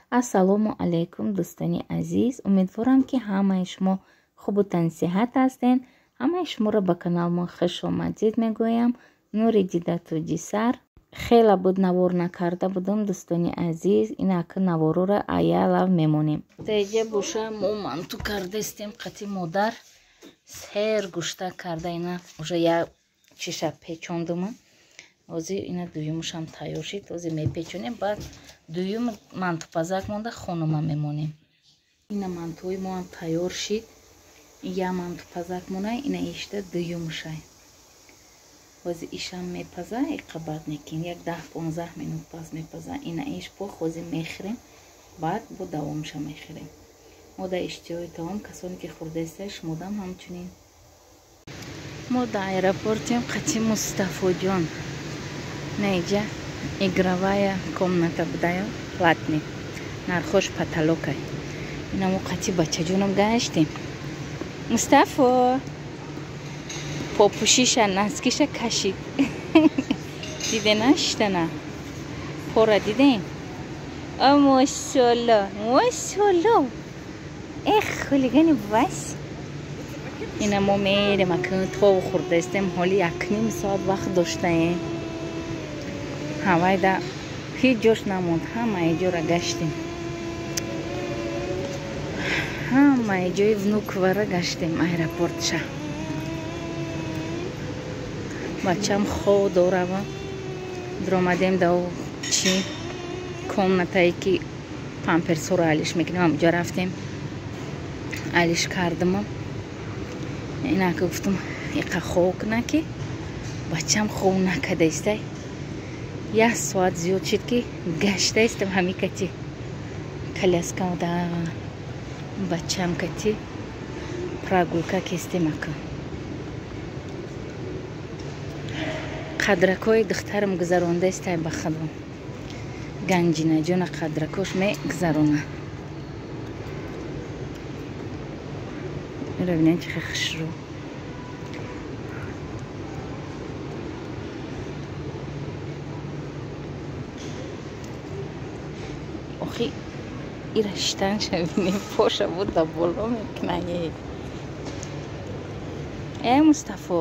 ассалому алайкум дӯстони азиз, умедворам ки ҳамаи шумо хубу тансиҳат ҳастед. ҳамаи шуморо ба каналмо хушомадид мегӯям. нури дида туҷи сар. хела буд навор накарда будам дӯстони азиз. инака наворура аялав мемонем. теҷа буша мо манту кардастем қати модар сер гушта карда ина уже як чиша печондума. ҳозир ина дуюмушам тайёр шид. ҳозир мепечонем, баъд дуюм мантупазак монда хонума мемонем. ина мантуи мо ҳам тайёр шид. я мантупазак монай, ина ишта дуюмушай. ҳозир ишам мепаза, иқабат некин як 10-15 минут пас мепаза. ина иш пох ҳозир мехӯрем, баъд бо давомуша мехӯрем. мо дар иштиҳои таом, касоне ки хӯрдаистаи шумодам ҳамчунин. мо дар аэропортем қати Мустафоҷон. Неҷа игровая комната будая платный. Нархош потолокай. Ина мо қати бачаҷоном гаштем. Мустафо попушиша наскиша кашид. Дидена штана? Пора диден? А машалла, машалла. Эх, хулигани вас. ина мо мерем акн тов хурдаистем, ҳоли 1-ним соат вақт доштаем. ҳавайда ҳеҷ ҷош намонд, ҳамаи ҷора гаштем. ҳамаи ҷои внуквара гаштем аэропортша. бачам хо дорава дромадем да чи комнатае ки памперсоро алиш мекунем, ҳамҷа рафтем алиш кардама. инака гуфтам иқа хок наки бачам хо накадаистай. 1 соат зиёд шид ки гаштаистам ҳами кати коляскам да бачам кати прогулка кестем ака. қадракҳои духтарам гузарондаистай ба худам. ганҷинаҷона қадракош мегузарона. иро бинем чихе хушрӯ. охи ира штанша бинем поша буд да боло мекунае. Мустафо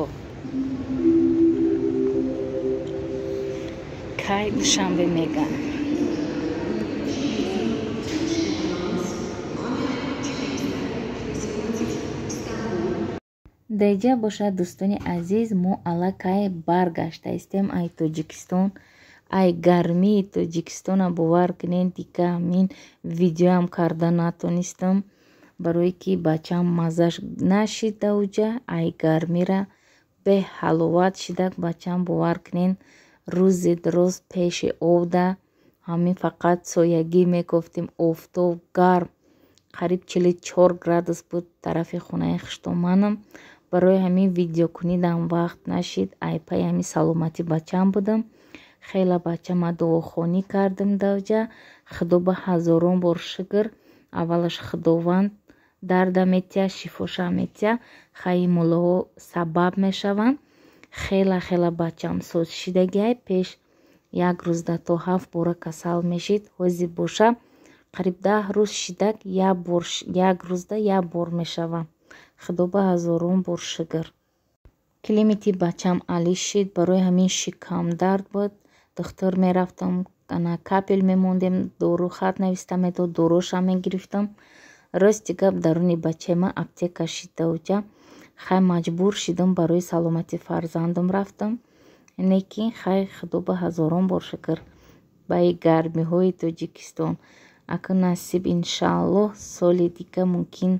кай душанбе меган. деҷа бошад дӯстони азиз, мо аллакай баргаштаистем ай Тоҷикистон. ай гармии Тоҷикистона бовар кунед, дика ҳамин видеоам карда натонистам, барое ки бачам мазаш нашид давҷа. ай гармира беҳаловат шидак бачам, бовар кунед рӯзи дуруз пеши овда ҳамин фақат соягӣ мекофтем, офтоб гарм қариб 44 градус буд тарафи хонаи хуштоманам. барои ҳамин видеокунидам вақт нашид. ай пай ҳамин саломати бачам будам. хела бачама дуохонӣ кардем давҷа. худо ба ҳазорон бор шукр. аввалаш худованд дарда метия, шифоша метия, хаи муллоҳо сабаб мешаванд. хела бачам соз шидагиай пеш 1 рӯзда то 7 бора касал мешид. ҳозир боша қариб 10 рӯз шидак 1 рӯзда 1 бор мешава. худо ба ҳазорон бор шукр. климати бачам алиш шид. барои ҳамин шикамдард буд. духтур мерафтам, ана капел мемондем, дору хат нависта медод, доруша мегирифтам. рости гап даруни бачаи аптека шид давҷа. хай маҷбур шидам барои саломати фарзандам рафтам. лекин хай худо ба ҳазорон бор шукр. баи гармиҳои Тоҷикистон акун насиб иншааллоҳ соли дика мумкин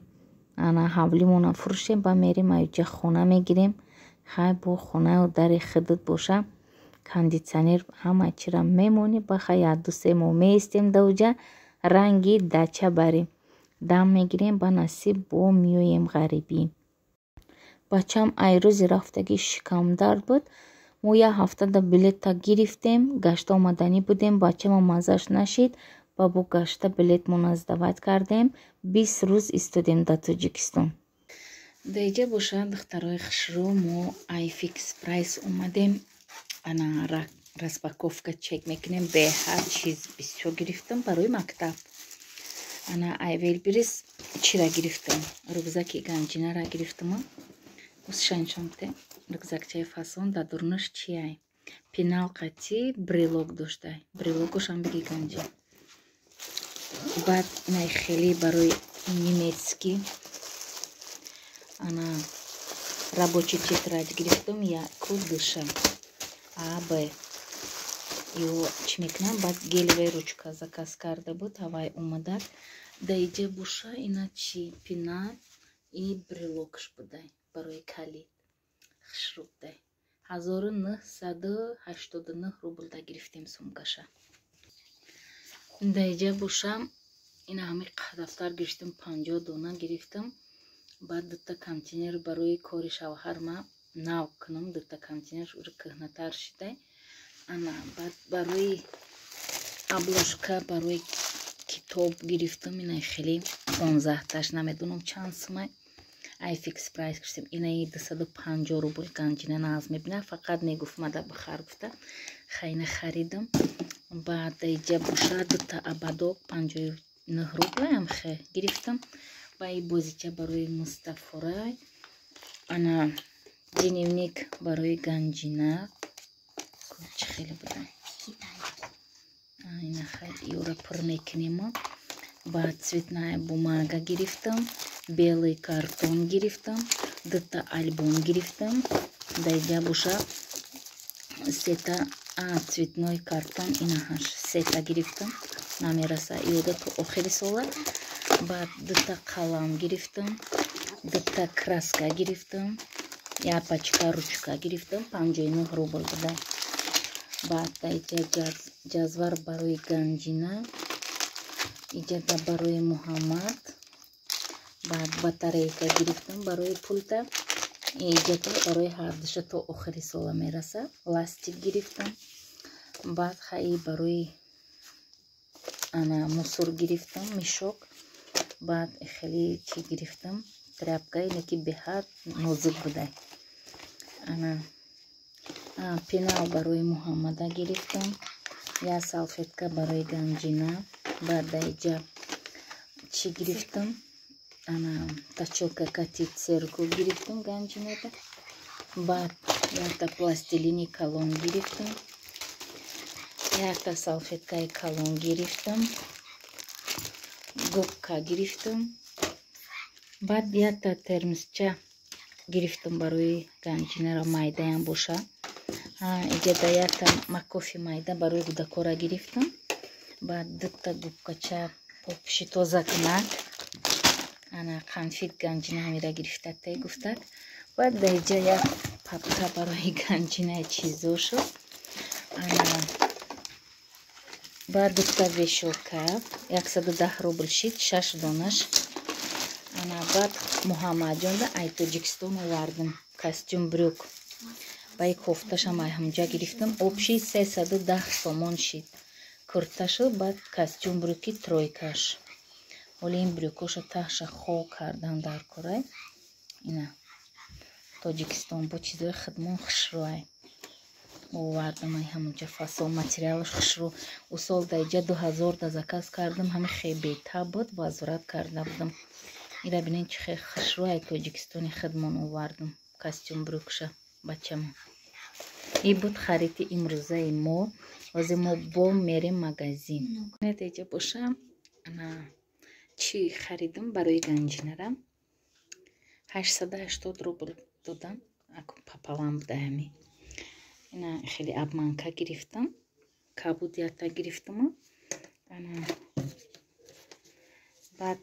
ана ҳавлимона фурӯшем ба мерим аҷа хона мегирем. хай бо хонаю дари худут боша, кондитсионер ҳама чира мемонӣ. ба хай 1-2 моҳ меистем давҷа ранги дача барем, дам мегирем, ба насиб бо меоем ғарибӣ. бачам ай рӯзи рафтаги шикамдард буд. мо 1 ҳафта да билета гирифтем, гашта омаданӣ будем. бачама мазаш нашид, ба бо гашта билет муназдават кардем. 20 рӯз истодем дар Тоҷикистон. деҷа бошад духтарои хушрӯ, мо ай фикс прайс омадем. ана распаковка чек мекунем. бе ҳар чиз бисёр гирифтам барои мактаб. ана айвелбирис чира гирифтам. Рюкзаки ганҷинара гирифтам. Усшанчомте рюкзакчаи фасон да дурнаш чиай. Пинал қати брелок доштай. Брелокошам биги ганҷи. Баъд инай хеле барои немецки ана рабочий тетрадь гирифтам. Яку душа аб его чӣ мекунам. Баъд гелевая ручка заказ карда буд. Ҳавай омадад. Даиҷа буша ина чи пинал и брелокш будай барои калид. Хушрубдай 1989 рубл да гирифтем сумкаша. Даиҷа буша ина ҳами дафтар гирифтам. 50 дона гирифтам. Баъд дута контейнер барои кори шавҳарма нав кунам. Дута контейнер ур кӯҳнатар шудай. Ана баъд барои обложка барои китоб гирифтам. Ина хеле 15таш намедонам чанд сумай. Ай фикс прайс гирифтам. Инаи 250 рубл ганҷина нағз мебина. Фақат мегуфт мада бихар гуфта. Хайна харидам. Баъд даиҷа буша дута абадок 59 рубл ам хе гирифтам. Ва и бозича барои Мустафорай. Ана дневник барои ганҷина. Чӣ хеле буда. Ина хай ёра пур мекунем. Баъд цветная бумага гирифтам. Белый картон гирифтам. Дута альбом гирифтам. Даиҷа буша сета цветной картон инаҳаш сета гирифтам. Намераса ёда то охири сола. Баъд дута қалам гирифтам. Дута краска гирифтам. Я пачка ручка гирифтам. 59 рубл буда. Баъд даиҷа ҷазвар барои ганҷина. Иҷада барои Муҳаммад. Баъд батарейка гирифтам барои пулта. Иҷада барои ҳардуша то охири сола мераса. Ластик гирифтам. Баъд хаи барои ана мусор гирифтам. мишок. Баъд хеле чӣ гирифтам. Тряпка инаки беҳад нозук будай. Ана пенал барои Муҳаммада гирифтам. Я салфетка барои ганҷина. Баъд даиҷа чӣ гирифтам. Ана тачелка кати церку гирифтам ганҷинада. Баъд якта пластилини калон гирифтам. Якта салфеткаи калон гирифтам. губка гирифтам. Баъд якта термосча гирифтам барои ганҷинара майдаям боша. Иҷада якта макофи майда барои гудакора гирифтам. Баъд дута губкача попуши тозакунак. Ана қанфит ганҷина ҳамира гирифтатай гуфтак. Баъд даиҷа як папка барои ганҷинаи чизошу. Ана баъд дута вешалка 110 рубл шид 6 донаш. Ана баъд Муҳаммаҷонда ай Тоҷикистон овардам костюм брюк. Ба ин кофташам ай ҳамҷа гирифтам. Обши 310 сомон шид. Курташу баъд костюм брюки тройкаш. Оли ин брюкоша таҳша хок кардан дар корай. Ина Тоҷикистон бо чизои хидмон хушрӯай. Овардам ай ҳамунҷа фасон материалаш хушрӯ. Усол даиҷа 2000 да заказ кардам. Ҳами хеле бетаб буд. Возврат карда будам. Ира бинед чӣ хеле хушрӯ ай Тоҷикистони хидмон овардам. Костюм брюкша бачама. Ин буд хариди имрӯзаи мо. ҳозир мо бом мерем магазин. Даиҷа боша ана чӣ харидам барои ганҷинара 880 рубл додам. Папалам буда ҳами. Ина хеле обманка гирифтам. Кабуд якта гирифтам. Ана баъд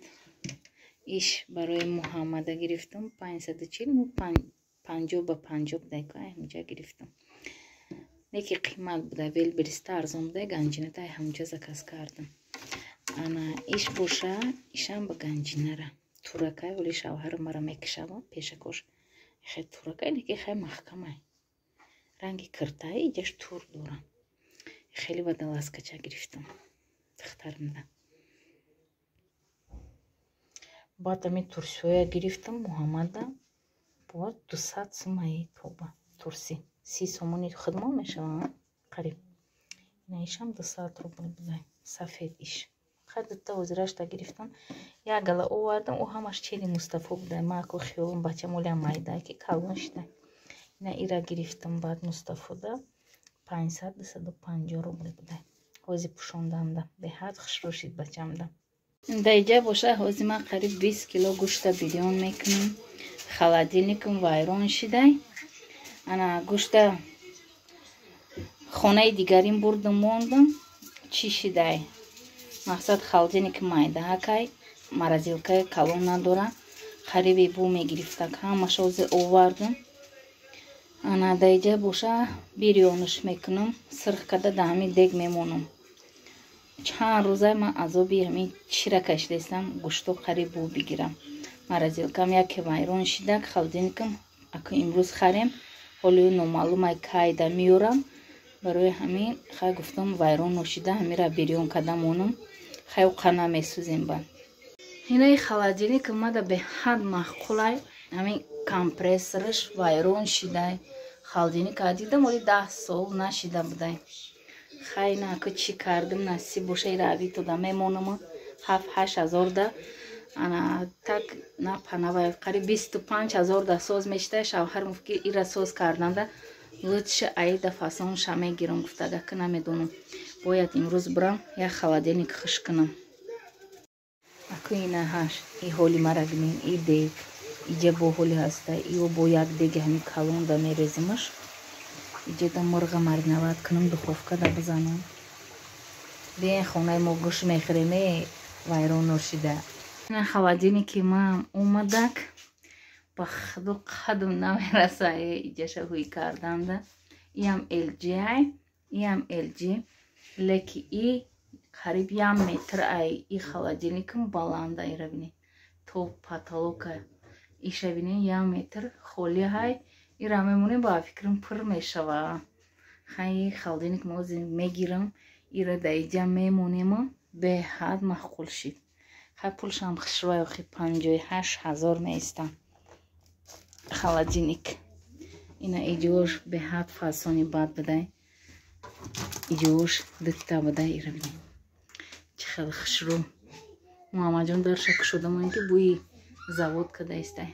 иш барои Муҳаммада гирифтам 540 50 ба 50 дайка ҳамҷа гирифтам. Неки қимат буда велбириста арзон буда ганҷинада ҳамҷа заказ кардам. Ана иш боша ишам ба ганҷинара туракай оли шавҳар мара мекашава пешакош хе туракай неки хай маҳкамай ранги киртаи иҷаш тур дора. Хеле вадаласкача гирифтам духтаримда. баъд ами турсиҳоя гирифтам Муҳаммада бо 200 сумаи тоба турси 30 сомони хидмон мешава қариб. Ина ишам 200 рубл буда сафед иш хай дутта ҳозирашта гирифтам. Як гала овардам, ӯ ҳамаш чели Мустафо буда. Ман аку хиёлам бачамолиам майда ки калон шида. Ина ира гирифтам баъд Мустафода 500-250 рубли буда. ҳозир пӯшондамда. Беҳад хушрӯ шид бачамда. Дайҷа боша ҳозир ман қариб 20 кило гӯшта бирён мекунам. Холодильникам вайрон шидай. Ана гӯшта хонаи дигарин бурдам мондам. Чӣ шидай? Мақсад холодильник майда ҳакай. Морозилкаи калон надора. Қариби бу мегирифтак. Ҳамаш ҳозир овардам. Ана дайҷа боша бирёниш мекунам. Сирх када да ҳамин дег мемонам. Чанд рӯза ман азоби ҳамин чира кашидастам. Гӯшто қариб бу бигирам. Морозилкам яке вайрон шидак. Холодильникам аку имрӯз харем. ҳоло номаълумай кайда меёрам. Барои ҳамин хай гуфтам вайрон ношида ҳамира бирён када монам. Хай уқа намесӯзем ба. Инаи холодильникам мада беҳад маъқулай. Ҳамин компрессораш вайрон шидай. Холодильника дидам оли 10 сол нашида будай. Хай на аку чӣ кардам насиб боша ира авитода мемонам 7-8 ҳазор да. Ана так на панавай қариб 25 ҳазор да соз мешида. Шавҳар муфки ира соз карданда лучше аида фасон ша мегирам гуфтага ки намедонам. Бояд имрӯз бурам як холодильник хуш кунам. Аку ина ҳаш и ҳоли мара бинин и дег иҷа бо ҳоли ҳаста ио бо як деги ҳамин калон да мерезимаш. Иҷа да мурға маринавад кунам духовка да бизанам. Биен хонаи мо гӯш мехӯрем вайрон ношида. Ина холодильники ман омадак. Ба худо қадам намераса иҷаша ҳӯй карданда. Иам LG ай. Иам LG. Леки и қариб 1 метр ай. И холодильникам баланда ира бинед. То потолока. Иша бинед 1 метр холи ай. Ира мемонем ба фикрам пур мешава. Хай холодильник мози мегирам. Ира да иҷа мемонем. Беҳад маъқул шид. Хай пулшам хушрӯй охи 58 ҳазор меистам. Холодильник. Ина иҷош беҳад фасони бад будай. Иҷош дутта будай ира бинед. Чӣ хел хушрӯ. Муҳаммаҷон дарша кушодамон ки бӯи завод када истай.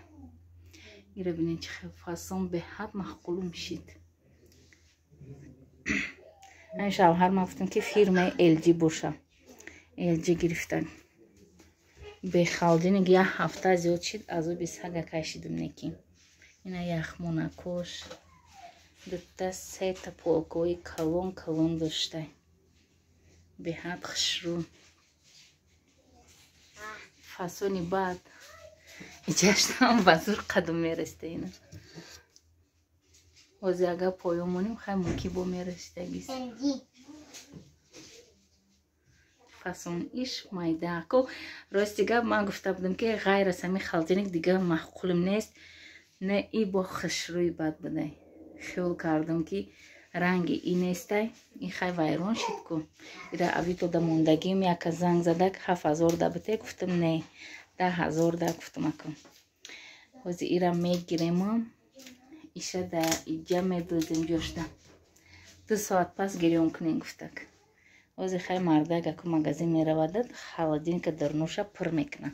ира бинед чӣ хел фасон беҳад маъқулум шид. Ан шавҳар ман гуфтам ки фирмаи LG боша. LG гирифтан. Бе холодильник 1 ҳафта зиёд шид азоби сага кашидам некин. Ина яхмонакош дутта сета полкои калон доштай. Беҳад хушрӯ. Фасони бад. Иҷаштам ба зур қадам мерасида ина. ҳозир агар поён монем хай мумкин бо мерасидагист. фасон иш майдако. Рости гап ман гуфта будам ки ғайр аз ҳамин холодильник дигар маъқулам нест. Не и бо хушрӯи бад будай. Хиёл кардам ки ранги и нестай. И хай вайрон шид ку. Ира авитода мондагим яка занг задак 7000 да бите гуфтам не 10000 да гуфтам аку. ҳозир ира мегирем. Иша да иҷа медӯзем ҷошта. 2 соат пас гирён кунем гуфтак. ҳозир хай мардак аку магазин меравадад холодильника дарнуша пур мекунам.